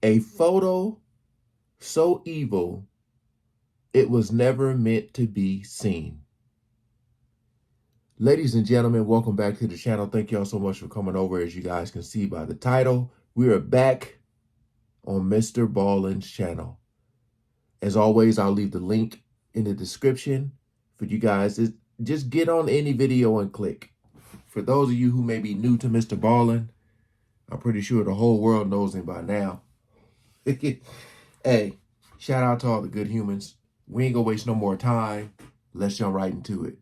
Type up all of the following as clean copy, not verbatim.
A photo so evil, it was never meant to be seen. Ladies and gentlemen, welcome back to the channel. Thank y'all so much for coming over. As you guys can see by the title, we are back on Mr. Ballin's channel. As always, I'll leave the link in the description for you guys. Just get on any video and click. For those of you who may be new to Mr. Ballin, I'm pretty sure the whole world knows him by now. Hey, shout out to all the good humans. We ain't gonna waste no more time. Let's jump right into it.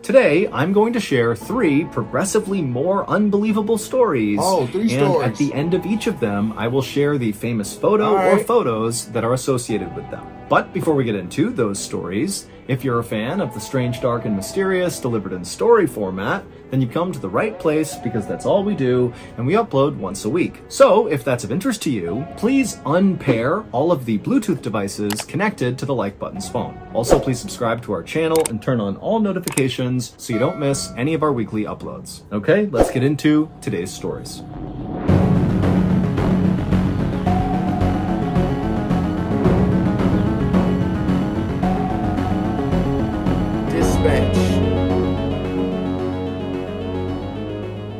Today, I'm going to share 3 progressively more unbelievable stories. Oh, 3 stories. And at the end of each of them, I will share the famous photo or photos that are associated with them. But before we get into those stories, if you're a fan of the strange, dark, and mysterious delivered in story format, then you come to the right place because that's all we do, and we upload once a week. So if that's of interest to you, please unpair all of the Bluetooth devices connected to the like button's phone. Also, please subscribe to our channel and turn on all notifications so you don't miss any of our weekly uploads. Okay, let's get into today's stories.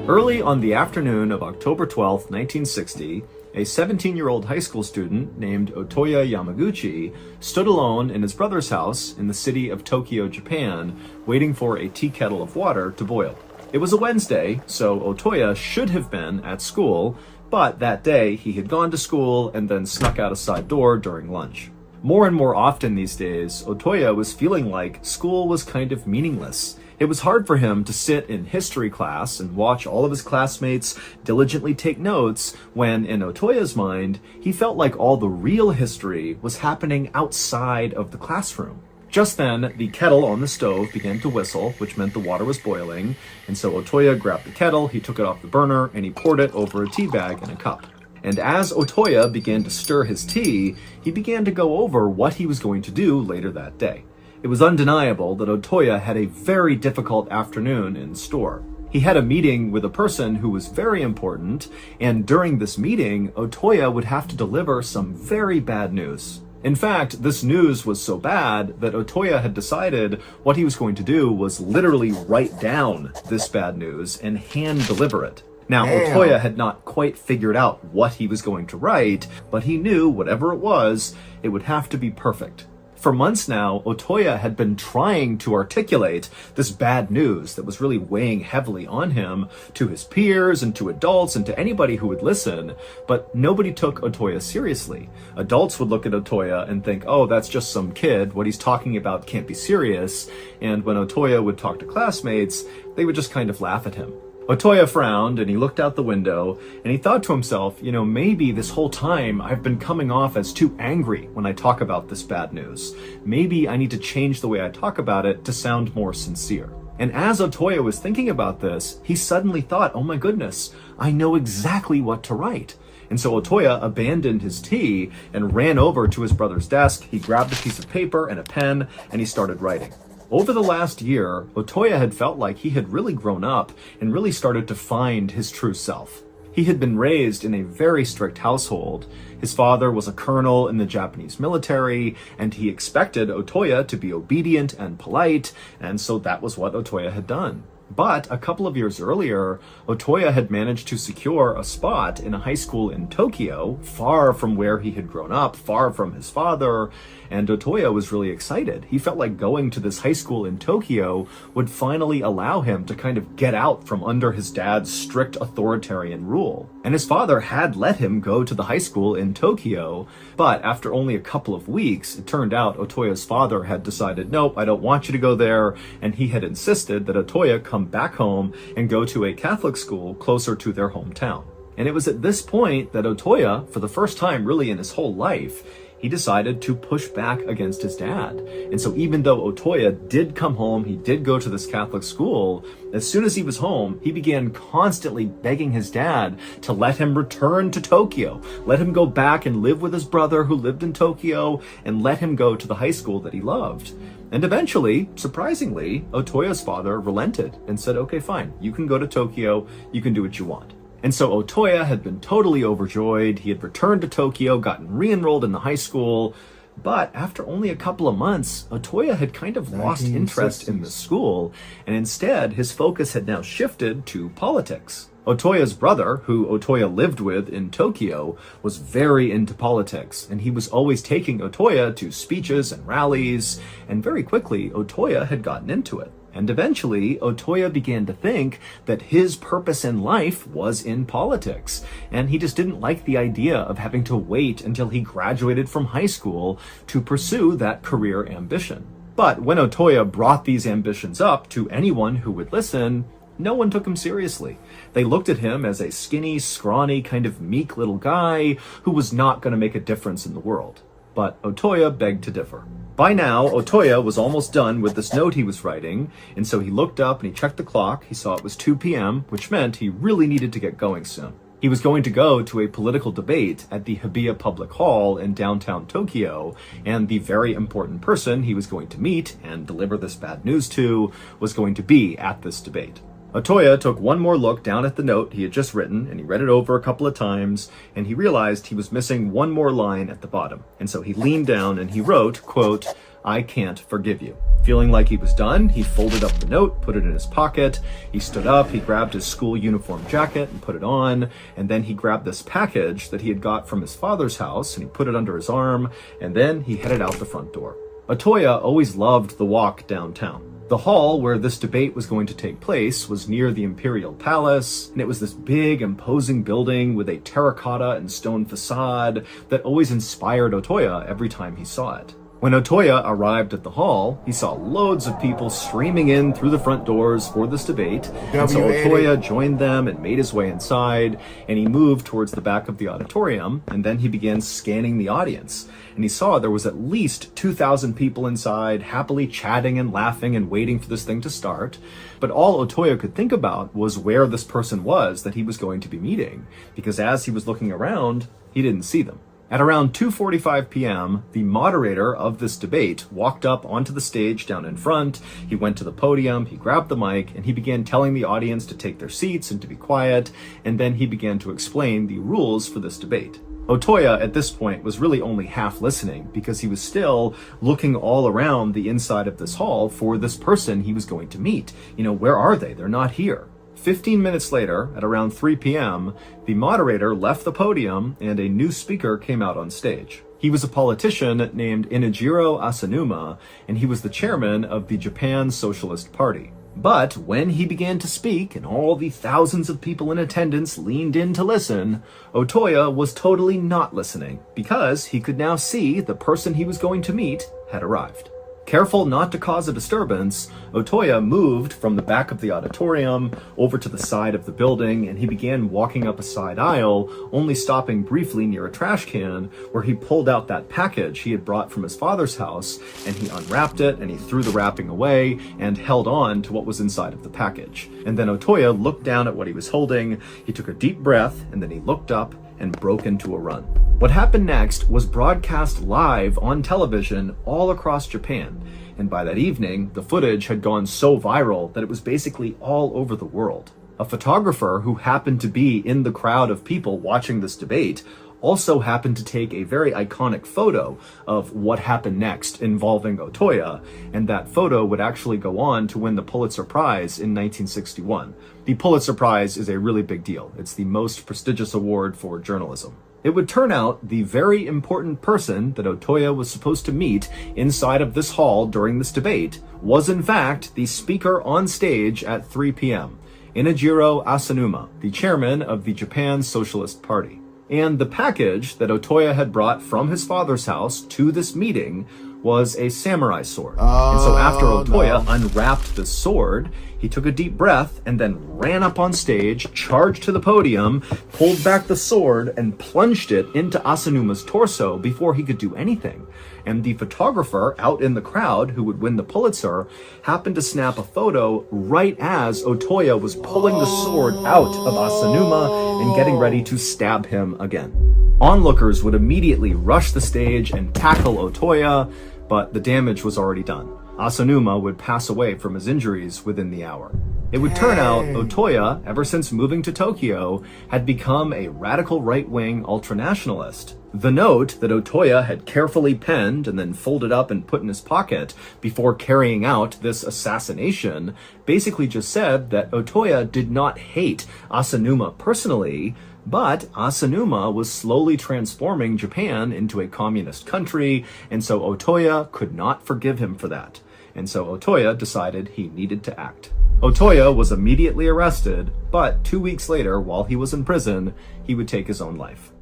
Early on the afternoon of October 12, 1960, a 17-year-old high school student named Otoya Yamaguchi stood alone in his brother's house in the city of Tokyo, Japan, waiting for a tea kettle of water to boil. It was a Wednesday, so Otoya should have been at school, but that day he had gone to school and then snuck out a side door during lunch. More and more often these days, Otoya was feeling like school was kind of meaningless. It was hard for him to sit in history class and watch all of his classmates diligently take notes when, in Otoya's mind, he felt like all the real history was happening outside of the classroom. Just then, the kettle on the stove began to whistle, which meant the water was boiling, and so Otoya grabbed the kettle, he took it off the burner, and he poured it over a tea bag and a cup. And as Otoya began to stir his tea, he began to go over what he was going to do later that day. It was undeniable that Otoya had a very difficult afternoon in store. He had a meeting with a person who was very important, and during this meeting, Otoya would have to deliver some very bad news. In fact, this news was so bad that Otoya had decided what he was going to do was literally write down this bad news and hand deliver it. Now, Otoya had not quite figured out what he was going to write, but he knew whatever it would have to be perfect. For months now, Otoya had been trying to articulate this bad news that was really weighing heavily on him to his peers and to adults and to anybody who would listen, but nobody took Otoya seriously. Adults would look at Otoya and think, oh, that's just some kid, what he's talking about can't be serious, and when Otoya would talk to classmates, they would just kind of laugh at him. Otoya frowned and he looked out the window and he thought to himself, maybe this whole time I've been coming off as too angry when I talk about this bad news. Maybe I need to change the way I talk about it to sound more sincere. And as Otoya was thinking about this, he suddenly thought, oh my goodness, I know exactly what to write. And so Otoya abandoned his tea and ran over to his brother's desk. He grabbed a piece of paper and a pen and he started writing. Over the last year, Otoya had felt like he had really grown up and really started to find his true self. He had been raised in a very strict household. His father was a colonel in the Japanese military, and he expected Otoya to be obedient and polite, and so that was what Otoya had done. But a couple of years earlier, Otoya had managed to secure a spot in a high school in Tokyo, far from where he had grown up, far from his father, and Otoya was really excited. He felt like going to this high school in Tokyo would finally allow him to kind of get out from under his dad's strict authoritarian rule. And his father had let him go to the high school in Tokyo, but after only a couple of weeks, it turned out Otoya's father had decided, nope, I don't want you to go there, and he had insisted that Otoya come back home and go to a Catholic school closer to their hometown. And it was at this point that Otoya, for the first time really in his whole life, he decided to push back against his dad. And so even though Otoya did come home, he did go to this Catholic school, as soon as he was home, he began constantly begging his dad to let him return to Tokyo, let him go back and live with his brother who lived in Tokyo, and let him go to the high school that he loved. And eventually, surprisingly, Otoya's father relented and said, okay, fine, you can go to Tokyo, you can do what you want. And so Otoya had been totally overjoyed. He had returned to Tokyo, gotten re-enrolled in the high school. But after only a couple of months, Otoya had kind of lost interest in the school, and instead his focus had now shifted to politics. Otoya's brother, who Otoya lived with in Tokyo, was very into politics, and he was always taking Otoya to speeches and rallies, and very quickly Otoya had gotten into it. And eventually, Otoya began to think that his purpose in life was in politics, and he just didn't like the idea of having to wait until he graduated from high school to pursue that career ambition. But when Otoya brought these ambitions up to anyone who would listen, no one took him seriously. They looked at him as a skinny, scrawny, kind of meek little guy who was not going to make a difference in the world. But Otoya begged to differ. By now, Otoya was almost done with this note he was writing, and so he looked up and he checked the clock. He saw it was 2 p.m., which meant he really needed to get going soon. He was going to go to a political debate at the Hibiya Public Hall in downtown Tokyo, and the very important person he was going to meet and deliver this bad news to was going to be at this debate. Otoya took one more look down at the note he had just written, and he read it over a couple of times, and he realized he was missing one more line at the bottom. And so he leaned down and he wrote, quote, "I can't forgive you." Feeling like he was done, he folded up the note, put it in his pocket. He stood up, he grabbed his school uniform jacket and put it on, and then he grabbed this package that he had got from his father's house, and he put it under his arm, and then he headed out the front door. Otoya always loved the walk downtown. The hall where this debate was going to take place was near the Imperial Palace, and it was this big, imposing building with a terracotta and stone facade that always inspired Otoya every time he saw it. When Otoya arrived at the hall, he saw loads of people streaming in through the front doors for this debate, and so Otoya joined them and made his way inside, and he moved towards the back of the auditorium, and then he began scanning the audience, and he saw there was at least 2,000 people inside, happily chatting and laughing and waiting for this thing to start, but all Otoya could think about was where this person was that he was going to be meeting, because as he was looking around, he didn't see them. At around 2:45 p.m., the moderator of this debate walked up onto the stage down in front. He went to the podium, he grabbed the mic, and he began telling the audience to take their seats and to be quiet, and then he began to explain the rules for this debate. Otoya at this point was really only half listening because he was still looking all around the inside of this hall for this person he was going to meet. Where are they? They're not here. 15 minutes later, at around 3 p.m., the moderator left the podium and a new speaker came out on stage. He was a politician named Inajiro Asanuma, and he was the chairman of the Japan Socialist Party. But when he began to speak and all the thousands of people in attendance leaned in to listen, Otoya was totally not listening because he could now see the person he was going to meet had arrived. Careful not to cause a disturbance, Otoya moved from the back of the auditorium over to the side of the building, and he began walking up a side aisle, only stopping briefly near a trash can where he pulled out that package he had brought from his father's house, and he unwrapped it and he threw the wrapping away and held on to what was inside of the package. And then Otoya looked down at what he was holding, he took a deep breath, and then he looked up and broke into a run. What happened next was broadcast live on television all across Japan, and by that evening, the footage had gone so viral that it was basically all over the world. A photographer who happened to be in the crowd of people watching this debate also happened to take a very iconic photo of what happened next involving Otoya, and that photo would actually go on to win the Pulitzer Prize in 1961. The Pulitzer Prize is a really big deal. It's the most prestigious award for journalism. It would turn out the very important person that Otoya was supposed to meet inside of this hall during this debate was in fact the speaker on stage at 3 p.m., Inajiro Asanuma, the chairman of the Japan Socialist Party. And the package that Otoya had brought from his father's house to this meeting was a samurai sword. And so after Otoya unwrapped the sword, he took a deep breath and then ran up on stage, charged to the podium, pulled back the sword, and plunged it into Asanuma's torso before he could do anything. And the photographer out in the crowd who would win the Pulitzer happened to snap a photo right as Otoya was pulling the sword out of Asanuma and getting ready to stab him again. Onlookers would immediately rush the stage and tackle Otoya, but the damage was already done. Asanuma would pass away from his injuries within the hour. It would turn out Otoya, ever since moving to Tokyo, had become a radical right-wing ultranationalist. The note that Otoya had carefully penned and then folded up and put in his pocket before carrying out this assassination basically just said that Otoya did not hate Asanuma personally, but Asanuma was slowly transforming Japan into a communist country, and so Otoya could not forgive him for that. And so Otoya decided he needed to act. Otoya was immediately arrested, but 2 weeks later, while he was in prison, he would take his own life.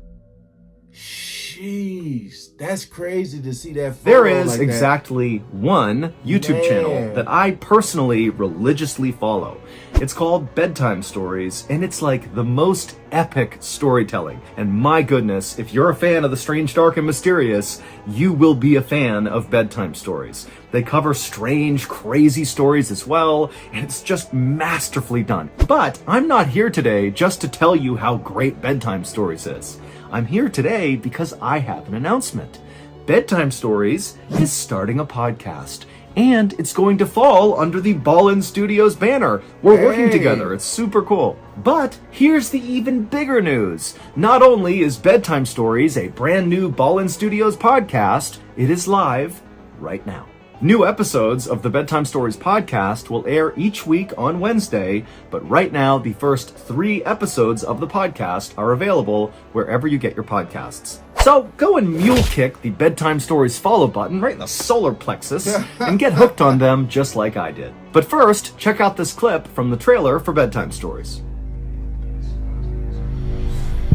Jeez, that's crazy to see that photo. There is like exactly one YouTube channel that I personally religiously follow. It's called Bedtime Stories, and it's like the most epic storytelling. And my goodness, if you're a fan of the strange, dark, and mysterious, you will be a fan of Bedtime Stories. They cover strange, crazy stories as well, and it's just masterfully done. But I'm not here today just to tell you how great Bedtime Stories is. I'm here today because I have an announcement. Bedtime Stories is starting a podcast, and it's going to fall under the Ballin Studios banner. We're working together. It's super cool. But here's the even bigger news. Not only is Bedtime Stories a brand new Ballin Studios podcast, it is live right now. New episodes of the Bedtime Stories podcast will air each week on Wednesday, but right now the first 3 episodes of the podcast are available wherever you get your podcasts. So go and mule kick the Bedtime Stories follow button right in the solar plexus and get hooked on them just like I did. But first, check out this clip from the trailer for Bedtime Stories.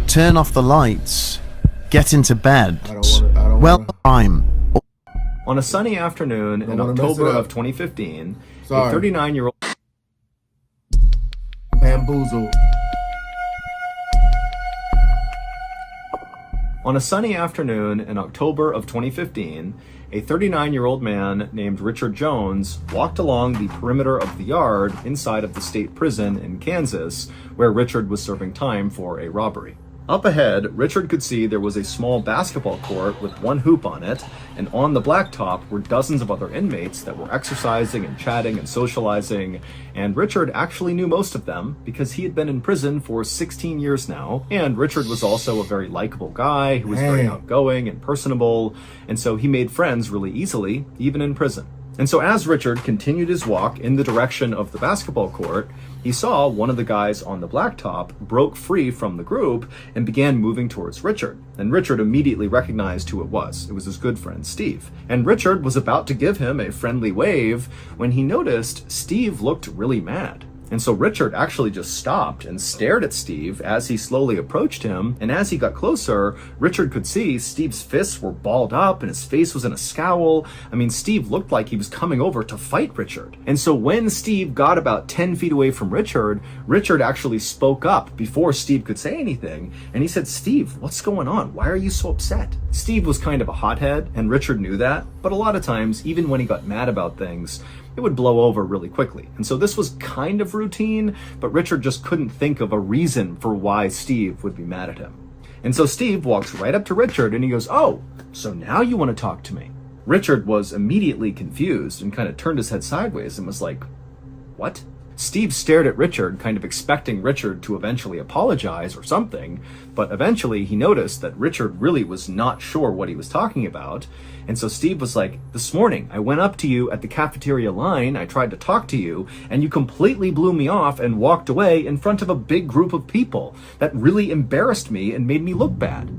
Turn off the lights. Get into bed. I'm. On a sunny afternoon in October of 2015, a 39-year-old bamboozle. On a sunny afternoon in October of 2015, a 39-year-old man named Richard Jones walked along the perimeter of the yard inside of the state prison in Kansas, where Richard was serving time for a robbery. Up ahead, Richard could see there was a small basketball court with one hoop on it, and on the blacktop were dozens of other inmates that were exercising and chatting and socializing, and Richard actually knew most of them because he had been in prison for 16 years now, and Richard was also a very likable guy who was very outgoing and personable, and so he made friends really easily, even in prison. And so as Richard continued his walk in the direction of the basketball court, he saw one of the guys on the blacktop broke free from the group and began moving towards Richard. And Richard immediately recognized who it was. It was his good friend, Steve. And Richard was about to give him a friendly wave when he noticed Steve looked really mad. And so Richard actually just stopped and stared at Steve as he slowly approached him. And as he got closer, Richard could see Steve's fists were balled up and his face was in a scowl. I mean, Steve looked like he was coming over to fight Richard. And so when Steve got about 10 feet away from Richard, Richard actually spoke up before Steve could say anything. And he said, "Steve, what's going on? Why are you so upset?" Steve was kind of a hothead, and Richard knew that. But a lot of times, even when he got mad about things, it would blow over really quickly. And so this was kind of routine, but Richard just couldn't think of a reason for why Steve would be mad at him. And so Steve walks right up to Richard and he goes, "Oh, so now you want to talk to me?" Richard was immediately confused and kind of turned his head sideways and was like, "What?" Steve stared at Richard, kind of expecting Richard to eventually apologize or something, but eventually he noticed that Richard really was not sure what he was talking about. And so Steve was like, "This morning, I went up to you at the cafeteria line, I tried to talk to you, and you completely blew me off and walked away in front of a big group of people. That really embarrassed me and made me look bad."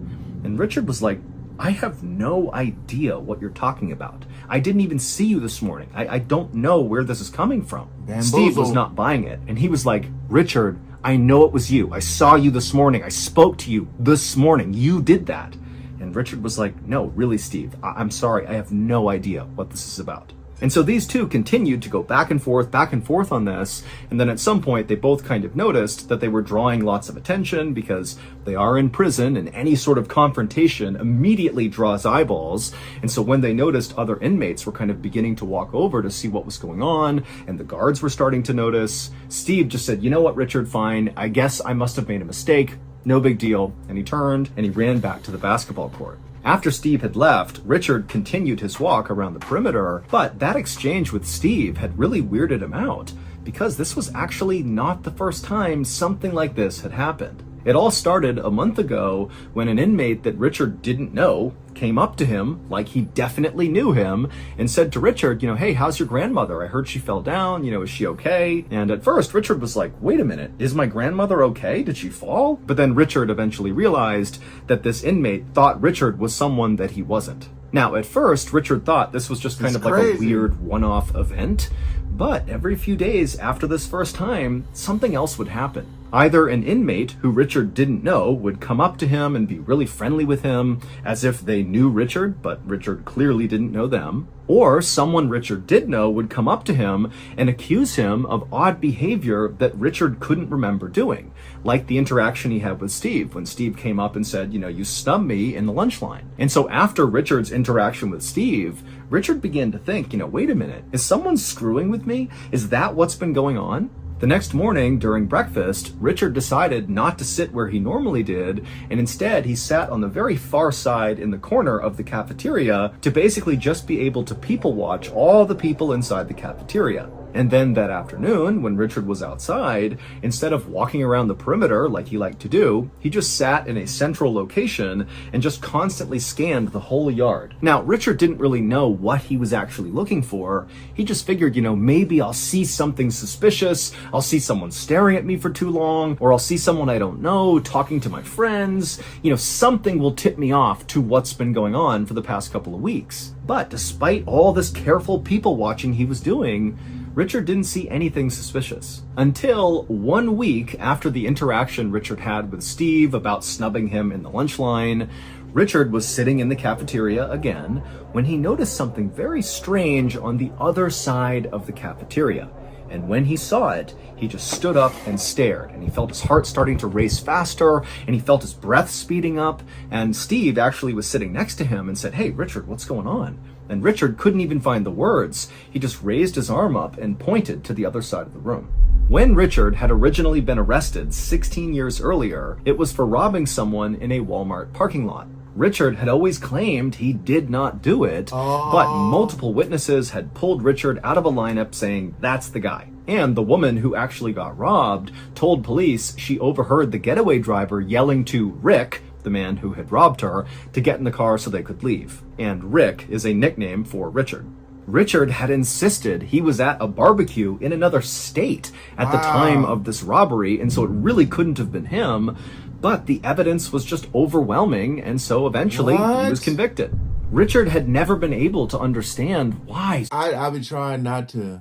And Richard was like, "I have no idea what you're talking about. I didn't even see you this morning. I don't know where this is coming from." Steve was not buying it. And he was like, "Richard, I know it was you. I saw you this morning. I spoke to you this morning. You did that." And Richard was like, "No, really, Steve, I'm sorry. I have no idea what this is about." And so these two continued to go back and forth on this. And then at some point, they both kind of noticed that they were drawing lots of attention because they are in prison and any sort of confrontation immediately draws eyeballs. And so when they noticed other inmates were kind of beginning to walk over to see what was going on and the guards were starting to notice, Steve just said, "You know what, Richard, fine. I guess I must have made a mistake. No big deal." And he turned and he ran back to the basketball court. After Steve had left, Richard continued his walk around the perimeter, but that exchange with Steve had really weirded him out, because this was actually not the first time something like this had happened. It all started a month ago when an inmate that Richard didn't know came up to him like he definitely knew him and said to Richard, hey, how's your grandmother? I heard she fell down, is she okay? And at first Richard was like, wait a minute, is my grandmother okay? Did she fall? But then Richard eventually realized that this inmate thought Richard was someone that he wasn't. Now, at first, Richard thought this was just kind of like a weird one-off event, but every few days after this first time, something else would happen. Either an inmate who Richard didn't know would come up to him and be really friendly with him, as if they knew Richard, but Richard clearly didn't know them, or someone Richard did know would come up to him and accuse him of odd behavior that Richard couldn't remember doing, like the interaction he had with Steve when Steve came up and said, you snubbed me in the lunch line. And so after Richard's interaction with Steve, Richard began to think, wait a minute, is someone screwing with me? Is that what's been going on? The next morning, during breakfast, Richard decided not to sit where he normally did, and instead he sat on the very far side in the corner of the cafeteria to basically just be able to people watch all the people inside the cafeteria. And then that afternoon, when Richard was outside, instead of walking around the perimeter like he liked to do, he just sat in a central location and just constantly scanned the whole yard. Now, Richard didn't really know what he was actually looking for. He just figured, maybe I'll see something suspicious, I'll see someone staring at me for too long, or I'll see someone I don't know talking to my friends. Something will tip me off to what's been going on for the past couple of weeks. But despite all this careful people watching he was doing, Richard didn't see anything suspicious. Until 1 week after the interaction Richard had with Steve about snubbing him in the lunch line, Richard was sitting in the cafeteria again when he noticed something very strange on the other side of the cafeteria. And when he saw it, he just stood up and stared, and he felt his heart starting to race faster, and he felt his breath speeding up, and Steve actually was sitting next to him and said, "Hey, Richard, what's going on?" And Richard couldn't even find the words. He just raised his arm up and pointed to the other side of the room. When Richard had originally been arrested 16 years earlier, it was for robbing someone in a Walmart parking lot. Richard had always claimed he did not do it, but multiple witnesses had pulled Richard out of a lineup saying, that's the guy. And the woman who actually got robbed told police she overheard the getaway driver yelling to Rick, the man who had robbed her, to get in the car so they could leave. And Rick is a nickname for Richard. Richard had insisted he was at a barbecue in another state at the time of this robbery, and so it really couldn't have been him, but the evidence was just overwhelming, and so eventually he was convicted. Richard had never been able to understand why. I've been trying not to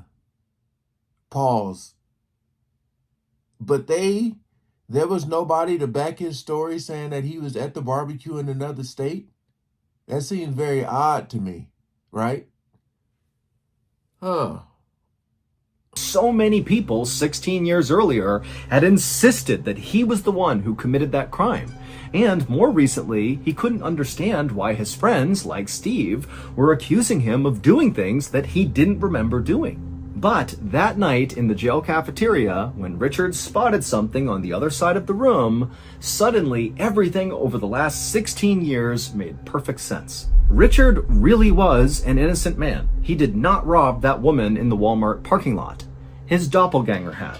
pause, but there was nobody to back his story saying that he was at the barbecue in another state. That seems very odd to me, right? So many people 16 years earlier had insisted that he was the one who committed that crime. And more recently, he couldn't understand why his friends, like Steve, were accusing him of doing things that he didn't remember doing. But that night in the jail cafeteria, when Richard spotted something on the other side of the room, suddenly everything over the last 16 years made perfect sense. Richard really was an innocent man. He did not rob that woman in the Walmart parking lot. His doppelganger had.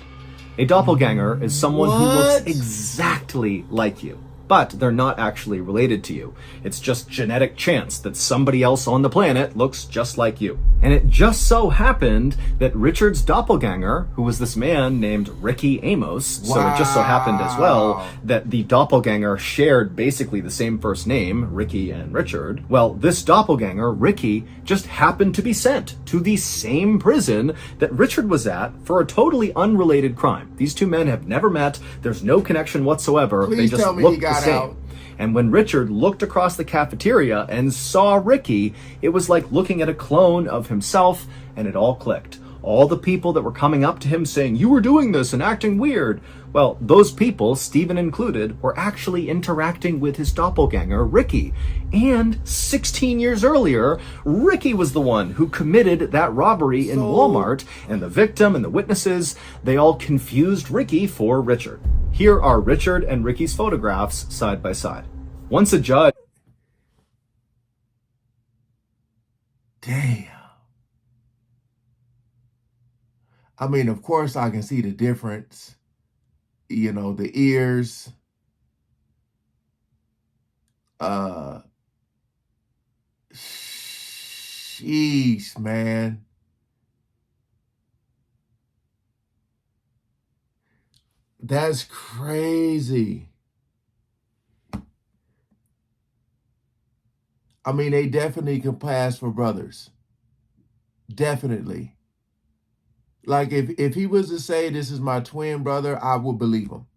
A doppelganger is someone who looks exactly like you, but they're not actually related to you. It's just genetic chance that somebody else on the planet looks just like you. And it just so happened that Richard's doppelganger, who was this man named Ricky Amos, so it just so happened as well that the doppelganger shared basically the same first name, Ricky and Richard. Well, this doppelganger, Ricky, just happened to be sent to the same prison that Richard was at for a totally unrelated crime. These two men have never met. There's no connection whatsoever. Please they just tell me look he got the same. out. And when Richard looked across the cafeteria and saw Ricky, it was like looking at a clone of himself, and it all clicked. All the people that were coming up to him saying, "You were doing this and acting weird." Well, those people, Stephen included, were actually interacting with his doppelganger, Ricky. And 16 years earlier, Ricky was the one who committed that robbery in Walmart, and the victim and the witnesses, they all confused Ricky for Richard. Here are Richard and Ricky's photographs side by side. Once a judge... Damn. I mean, of course, I can see the difference. You know, the ears. Sheesh, man. That's crazy. I mean, they definitely can pass for brothers. Definitely. Like if he was to say this is my twin brother, I would believe him.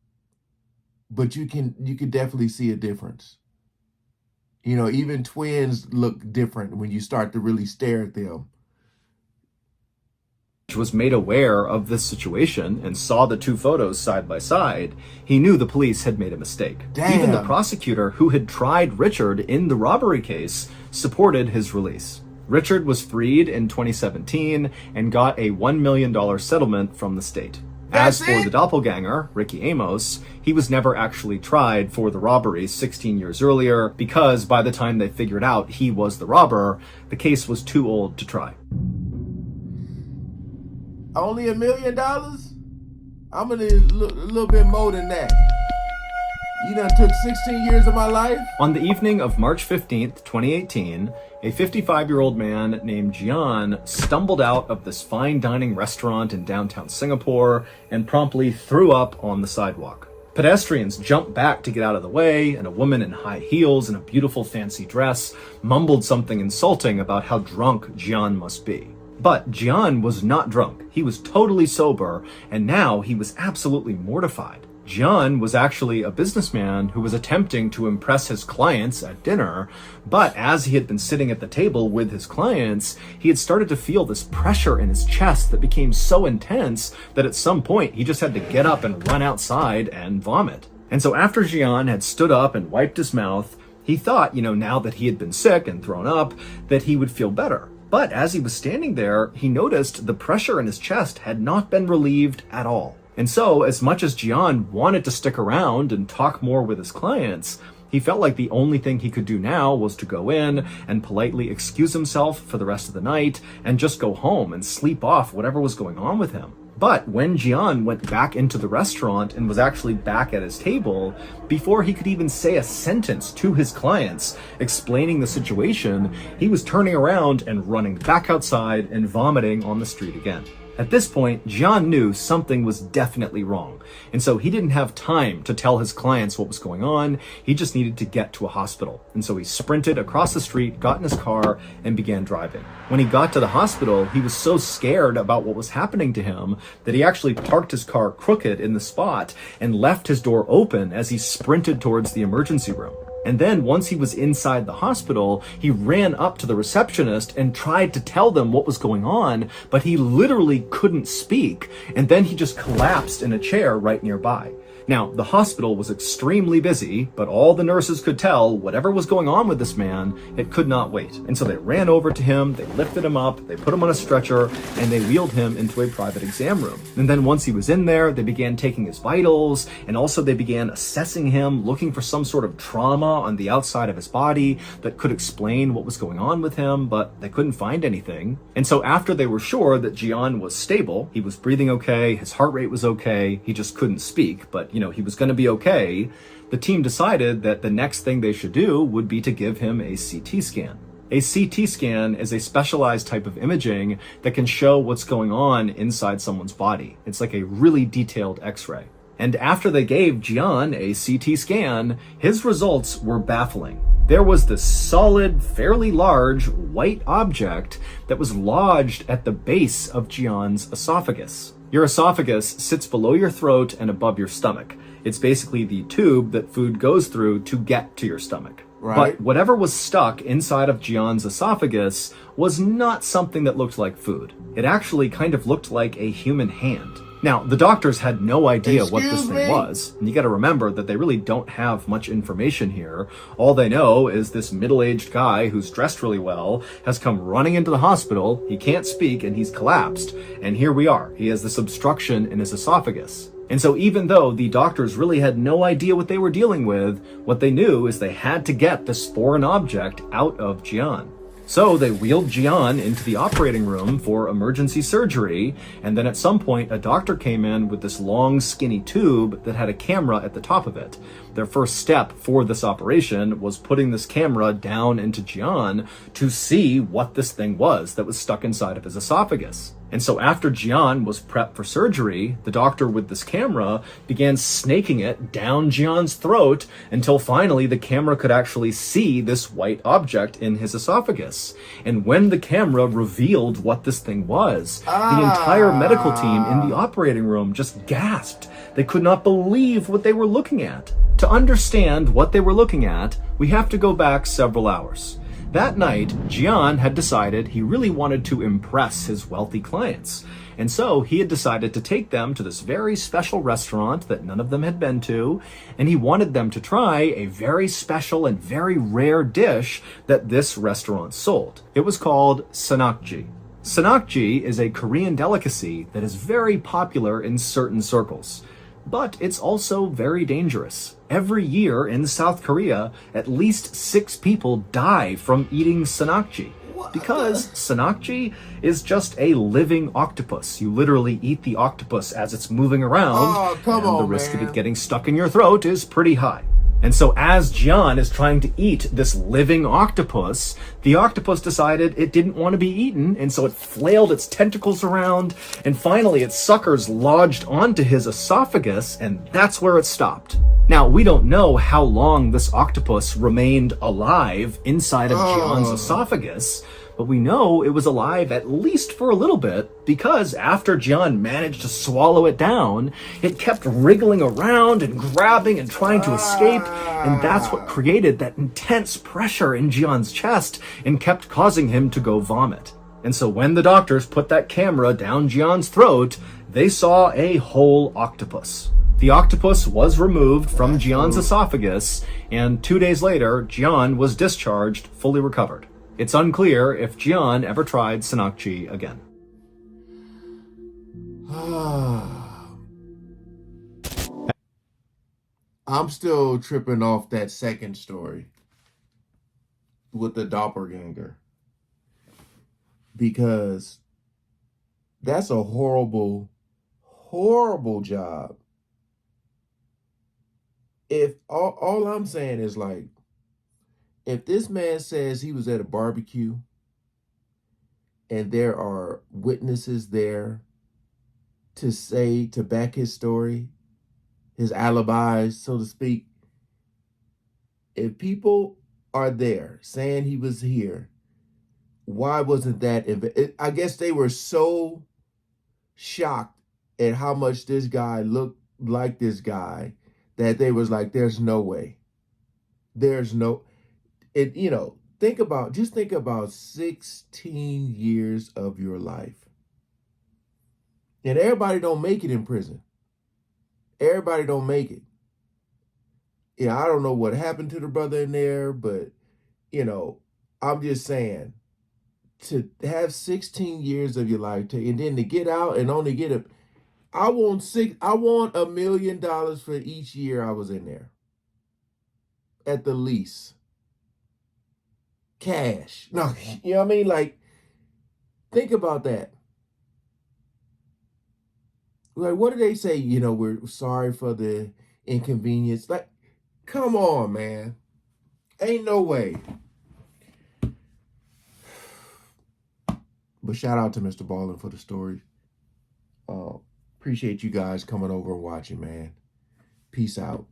But you can definitely see a difference. You know, even twins look different when you start to really stare at them. Was made aware of this situation and saw the two photos side by side, he knew the police had made a mistake. Damn. Even the prosecutor who had tried Richard in the robbery case supported his release. Richard was freed in 2017 and got a $1 million settlement from the state. As for the doppelganger, Ricky Amos, he was never actually tried for the robbery 16 years earlier because by the time they figured out he was the robber, the case was too old to try. Only $1 million? I'm gonna need a little bit more than that. You done took 16 years of my life? On the evening of March 15th, 2018, a 55-year-old man named Gian stumbled out of this fine dining restaurant in downtown Singapore and promptly threw up on the sidewalk. Pedestrians jumped back to get out of the way, and a woman in high heels and a beautiful fancy dress mumbled something insulting about how drunk Gian must be. But Gian was not drunk. He was totally sober, and now he was absolutely mortified. Gian was actually a businessman who was attempting to impress his clients at dinner, but as he had been sitting at the table with his clients, he had started to feel this pressure in his chest that became so intense that at some point he just had to get up and run outside and vomit. And so after Gian had stood up and wiped his mouth, he thought, now that he had been sick and thrown up, that he would feel better. But as he was standing there, he noticed the pressure in his chest had not been relieved at all. And so, as much as Gian wanted to stick around and talk more with his clients, he felt like the only thing he could do now was to go in and politely excuse himself for the rest of the night and just go home and sleep off whatever was going on with him. But when Gian went back into the restaurant and was actually back at his table, before he could even say a sentence to his clients explaining the situation, he was turning around and running back outside and vomiting on the street again. At this point, Gian knew something was definitely wrong, and so he didn't have time to tell his clients what was going on. He just needed to get to a hospital. And so he sprinted across the street, got in his car, and began driving. When he got to the hospital, he was so scared about what was happening to him that he actually parked his car crooked in the spot and left his door open as he sprinted towards the emergency room. And then once he was inside the hospital, he ran up to the receptionist and tried to tell them what was going on, but he literally couldn't speak. And then he just collapsed in a chair right nearby. Now, the hospital was extremely busy, but all the nurses could tell whatever was going on with this man, it could not wait. And so they ran over to him, they lifted him up, they put him on a stretcher, and they wheeled him into a private exam room. And then once he was in there, they began taking his vitals, and also they began assessing him, looking for some sort of trauma on the outside of his body that could explain what was going on with him, but they couldn't find anything. And so after they were sure that Gian was stable, he was breathing okay, his heart rate was okay, he just couldn't speak, but he was going to be okay, the team decided that the next thing they should do would be to give him a CT scan. A CT scan is a specialized type of imaging that can show what's going on inside someone's body. It's like a really detailed X-ray. And after they gave Gian a CT scan, his results were baffling. There was this solid, fairly large, white object that was lodged at the base of Gian's esophagus. Your esophagus sits below your throat and above your stomach. It's basically the tube that food goes through to get to your stomach. Right. But whatever was stuck inside of Gian's esophagus was not something that looked like food. It actually kind of looked like a human hand. Now, the doctors had no idea what this thing was, and you gotta remember that they really don't have much information here. All they know is this middle-aged guy who's dressed really well has come running into the hospital, he can't speak, and he's collapsed. And here we are, he has this obstruction in his esophagus. And so even though the doctors really had no idea what they were dealing with, what they knew is they had to get this foreign object out of Gian. So they wheeled Jian into the operating room for emergency surgery, and then at some point a doctor came in with this long skinny tube that had a camera at the top of it. Their first step for this operation was putting this camera down into Jian to see what this thing was that was stuck inside of his esophagus. And so after Jian was prepped for surgery, the doctor with this camera began snaking it down Jian's throat until finally the camera could actually see this white object in his esophagus. And when the camera revealed what this thing was, the entire medical team in the operating room just gasped. They could not believe what they were looking at. To understand what they were looking at, we have to go back several hours. That night, Jian had decided he really wanted to impress his wealthy clients. And so he had decided to take them to this very special restaurant that none of them had been to, and he wanted them to try a very special and very rare dish that this restaurant sold. It was called sanakji. Sanakji is a Korean delicacy that is very popular in certain circles. But it's also very dangerous. Every year in South Korea, at least 6 people die from eating sanakji. Because sanakji is just a living octopus. You literally eat the octopus as it's moving around, and the risk of it getting stuck in your throat is pretty high. And so as Jian is trying to eat this living octopus, the octopus decided it didn't want to be eaten, and so it flailed its tentacles around, and finally its suckers lodged onto his esophagus, and that's where it stopped. Now, we don't know how long this octopus remained alive inside of Jian's esophagus, but we know it was alive at least for a little bit, because after Jian managed to swallow it down, it kept wriggling around and grabbing and trying to escape, and that's what created that intense pressure in Jian's chest and kept causing him to go vomit. And so when the doctors put that camera down Jian's throat, they saw a whole octopus. The octopus was removed from Jian's esophagus, and 2 days later, Jian was discharged, fully recovered. It's unclear if Jian ever tried sanakji again. I'm still tripping off that second story with the doppelganger, because that's a horrible, horrible job. If all I'm saying is, like, if this man says he was at a barbecue and there are witnesses there to back his story, his alibis, so to speak, if people are there saying he was here, why wasn't that? I guess they were so shocked at how much this guy looked like this guy that they was like, there's no way. There's no, think about 16 years of your life. And everybody don't make it in prison. Everybody don't make it. Yeah, I don't know what happened to the brother in there, but, I'm just saying, to have 16 years of your life, and then to get out and only get I want $1 million for each year I was in there. At the least. Cash. No, you know what I mean? Like, think about that. Like, what do they say? We're sorry for the inconvenience. Like, come on, man. Ain't no way. But shout out to Mr. Ballin for the story. Appreciate you guys coming over and watching, man. Peace out.